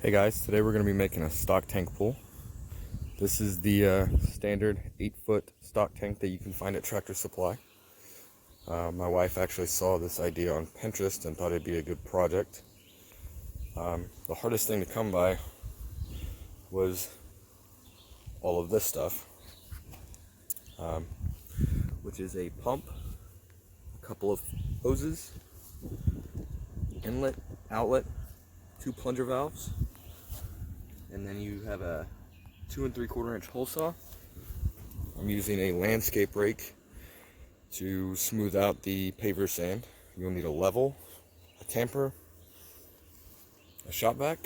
Hey guys, today we're going to be making a stock tank pool. This is the standard 8-foot stock tank that you can find at Tractor Supply. My wife actually saw this idea on Pinterest and thought it'd be a good project. The hardest thing to come by was all of this stuff, which is a pump, a couple of hoses, inlet, outlet, 2 plunger valves, and then you have a 2 3/4 inch hole saw. I'm using a landscape rake to smooth out the paver sand. You'll need a level, a tamper, a shop vac,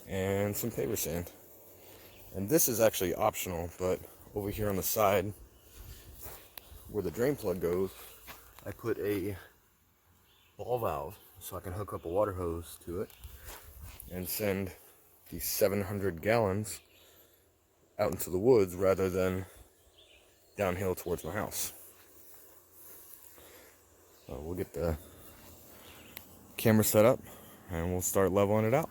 and some paver sand. And this is actually optional, but over here on the side where the drain plug goes, I put a ball valve so I can hook up a water hose to it and send these 700 gallons out into the woods rather than downhill towards my house. We'll get the camera set up and we'll start leveling it out.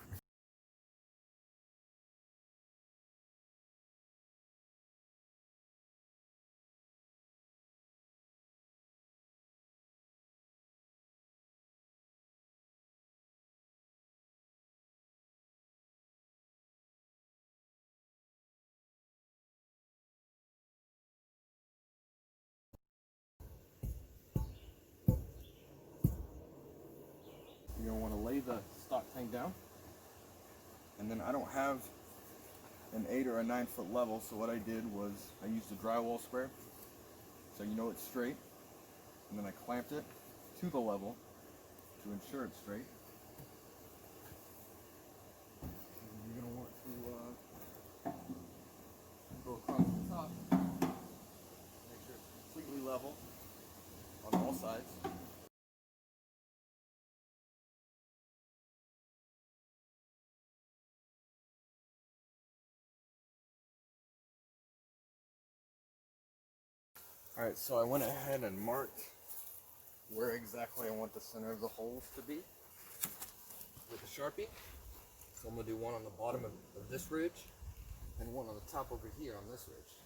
You're going to want to lay the stock tank down, and then I don't have an 8 or a 9 foot level, so what I did was I used a Drywall Square so you know it's straight, and then I clamped it to the level to ensure it's straight. And you're going to want to go across the top, make sure it's completely level on all sides. Alright, so I went ahead and marked where exactly I want the center of the holes to be with a Sharpie. So I'm going to do one on the bottom of this ridge and one on the top over here on this ridge.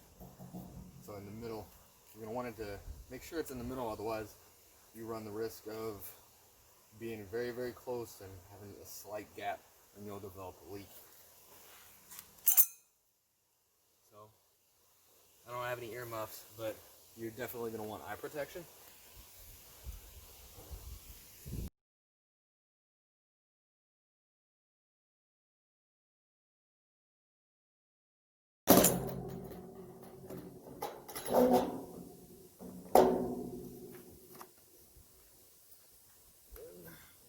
So in the middle, you're going to want it to make sure it's in the middle, otherwise you run the risk of being very, very close and having a slight gap and you'll develop a leak. So I don't have any earmuffs, but you're definitely going to want eye protection.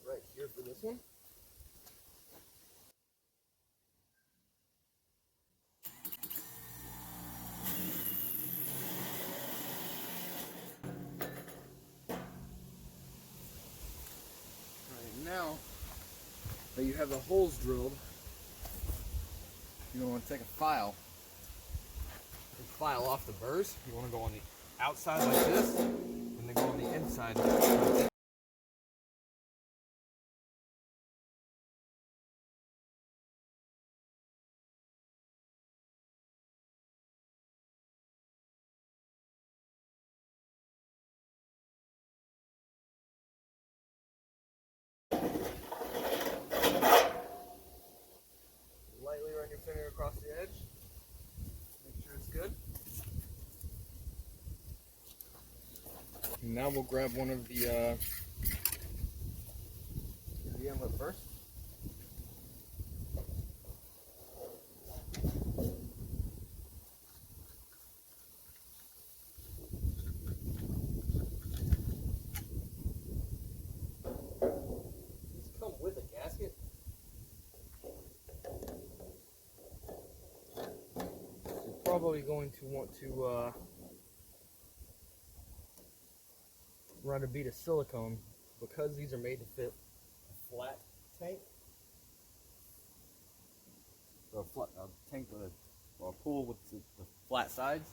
Right here for this one. Now that you have the holes drilled, you're going to want to take a file and file off the burrs. You want to go on the outside like this, and then go on the inside. Lightly run your finger across the edge. Make sure it's good. Now we'll grab one of the inlet first. These come with a gasket. You're probably going to want to run a bead of silicone because these are made to fit a flat tank. So a tank with or a pool with the flat sides.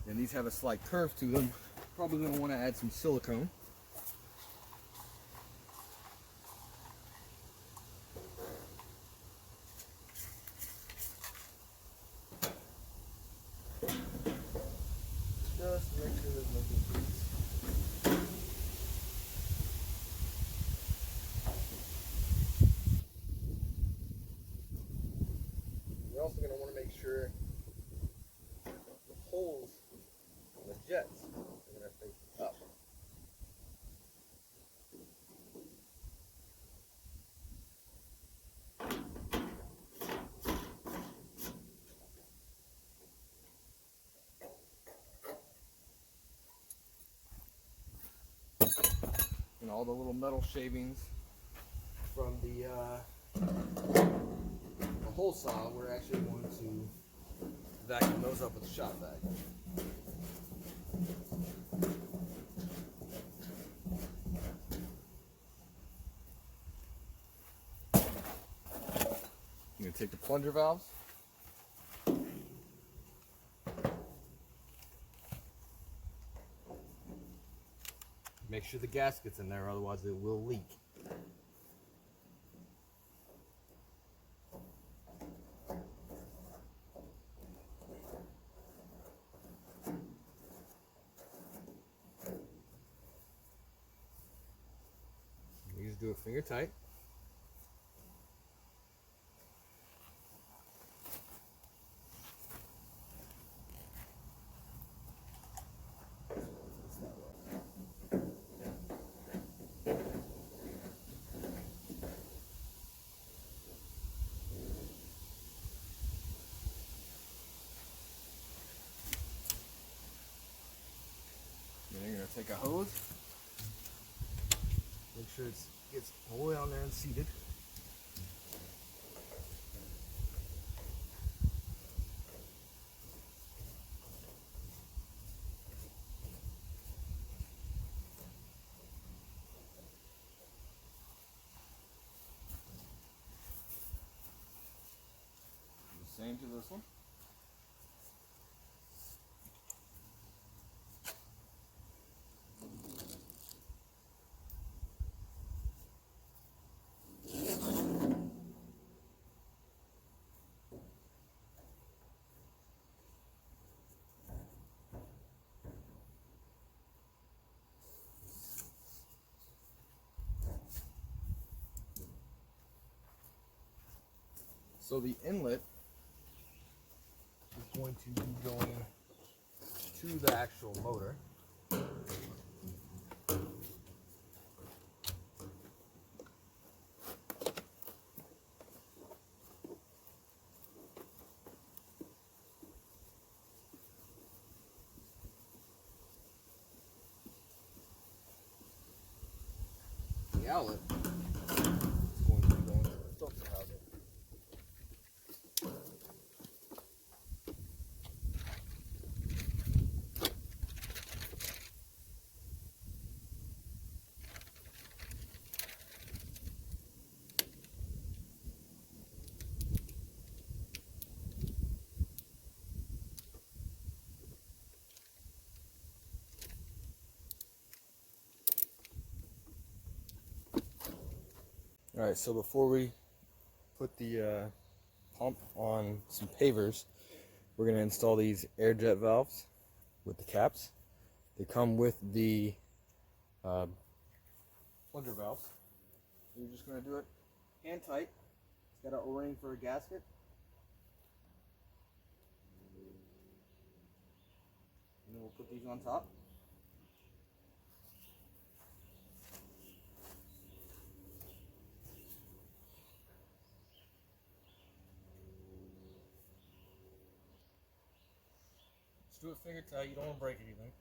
And these have a slight curve to them. Probably going to want to add some silicone. just to make sure there's no big leaks. You're also going to want to make sure the holes on the jets are going to face up. And all the little metal shavings from the hole saw, we're actually going to vacuum those up with a shop vac. I'm going to take the plunger valves. Make sure the gasket's in there, otherwise it will leak. You just do it finger tight. Then you're going to take a hose, make sure it gets all the way on there and seated. The same to this one. So the inlet is going to be going to the actual motor. The outlet is going to be going to the filter housing. Alright, so before we put the pump on some pavers, we're going to install these air jet valves with the caps. They come with the plunger valves. You're just going to do it hand tight. It's got an O-ring for a gasket. And then we'll put these on top. Just do it finger tight, you don't want to break anything.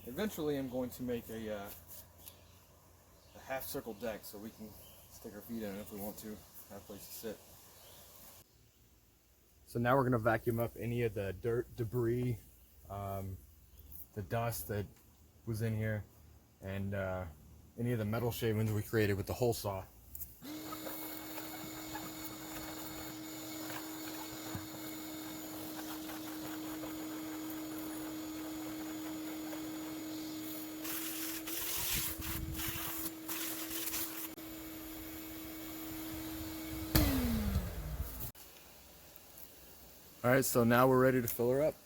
Eventually I'm going to make a half circle deck so we can stick our feet in it if we want to. have a place to sit. So now we're gonna vacuum up any of the dirt, debris, the dust that was in here, and any of the metal shavings we created with the hole saw. All right, so now we're ready to fill her up.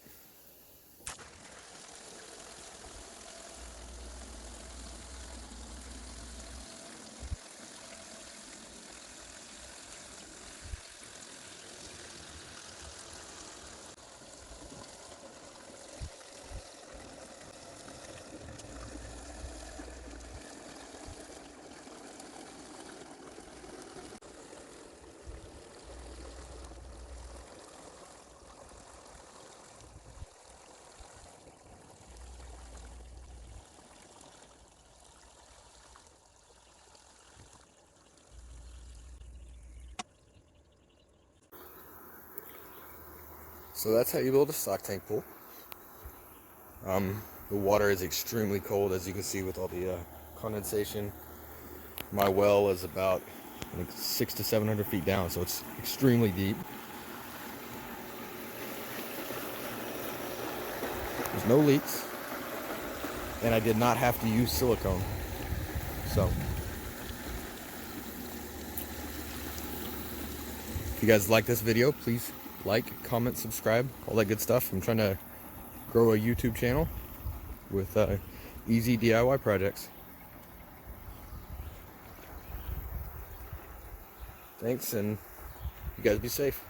So that's how you build a stock tank pool. The water is extremely cold, as you can see with all the condensation. My well is about 600 to 700 feet down, so it's extremely deep. There's no leaks, and I did not have to use silicone. So, if you guys like this video, please like, comment, subscribe, all that good stuff. I'm trying to grow a YouTube channel with easy DIY projects. Thanks, and you guys be safe.